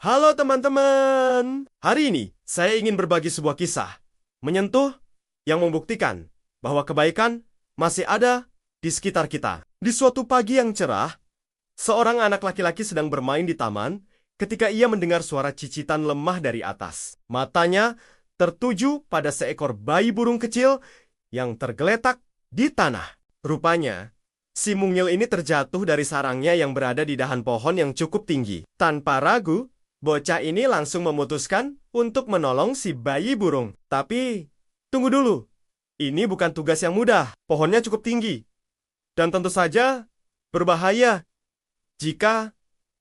Halo teman-teman. Hari ini saya ingin berbagi sebuah kisah menyentuh yang membuktikan bahwa kebaikan masih ada di sekitar kita. Di suatu pagi yang cerah, seorang anak laki-laki sedang bermain di taman ketika ia mendengar suara cicitan lemah dari atas. Matanya tertuju pada seekor bayi burung kecil yang tergeletak di tanah. Rupanya, si mungil ini terjatuh dari sarangnya yang berada di dahan pohon yang cukup tinggi. Tanpa ragu, bocah ini langsung memutuskan untuk menolong si bayi burung. Tapi, tunggu dulu. Ini bukan tugas yang mudah. Pohonnya cukup tinggi. Dan tentu saja, berbahaya jika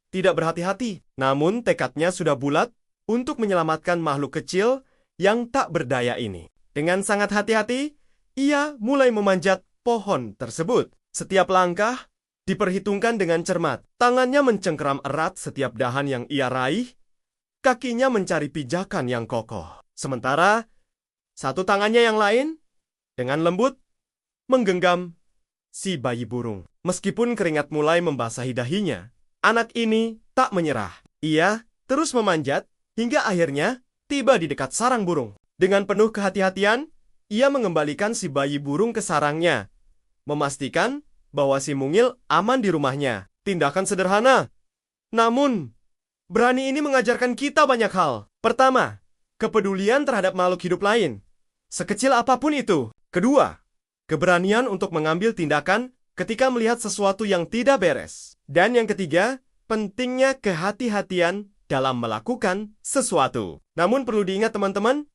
tidak berhati-hati. Namun, tekadnya sudah bulat untuk menyelamatkan makhluk kecil yang tak berdaya ini. Dengan sangat hati-hati, ia mulai memanjat pohon tersebut. Setiap langkah diperhitungkan dengan cermat. Tangannya mencengkeram erat setiap dahan yang ia raih, kakinya mencari pijakan yang kokoh. Sementara, satu tangannya yang lain, dengan lembut, menggenggam si bayi burung. Meskipun keringat mulai membasahi dahinya, anak ini tak menyerah. Ia terus memanjat hingga akhirnya tiba di dekat sarang burung. Dengan penuh kehati-hatian, ia mengembalikan si bayi burung ke sarangnya, memastikan bahwa si mungil aman di rumahnya. Tindakan sederhana, namun berani ini mengajarkan kita banyak hal. Pertama, kepedulian terhadap makhluk hidup lain, sekecil apapun itu. Kedua, keberanian untuk mengambil tindakan ketika melihat sesuatu yang tidak beres. Dan yang ketiga, pentingnya kehati-hatian dalam melakukan sesuatu. Namun perlu diingat teman-teman,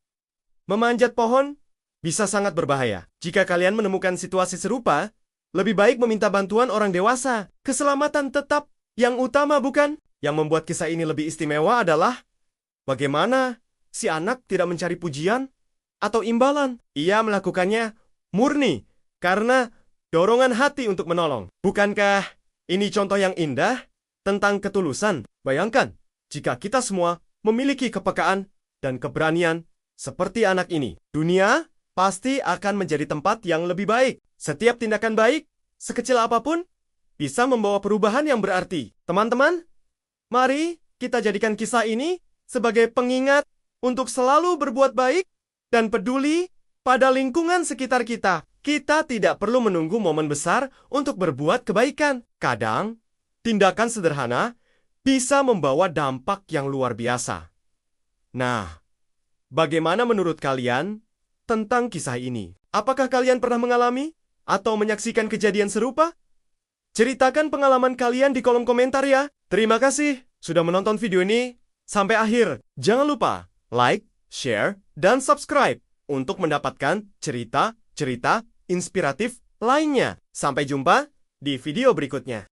memanjat pohon bisa sangat berbahaya. Jika kalian menemukan situasi serupa, lebih baik meminta bantuan orang dewasa. Keselamatan tetap yang utama, bukan? Yang membuat kisah ini lebih istimewa adalah bagaimana si anak tidak mencari pujian atau imbalan. Ia melakukannya murni karena dorongan hati untuk menolong. Bukankah ini contoh yang indah tentang ketulusan? Bayangkan jika kita semua memiliki kepekaan dan keberanian seperti anak ini. Dunia pasti akan menjadi tempat yang lebih baik. Setiap tindakan baik, sekecil apapun, bisa membawa perubahan yang berarti. Teman-teman, mari kita jadikan kisah ini sebagai pengingat untuk selalu berbuat baik dan peduli pada lingkungan sekitar kita. Kita tidak perlu menunggu momen besar untuk berbuat kebaikan. Kadang, tindakan sederhana bisa membawa dampak yang luar biasa. Nah, bagaimana menurut kalian tentang kisah ini? Apakah kalian pernah mengalami atau menyaksikan kejadian serupa? Ceritakan pengalaman kalian di kolom komentar ya. Terima kasih sudah menonton video ini sampai akhir. Jangan lupa like, share, dan subscribe untuk mendapatkan cerita-cerita inspiratif lainnya. Sampai jumpa di video berikutnya.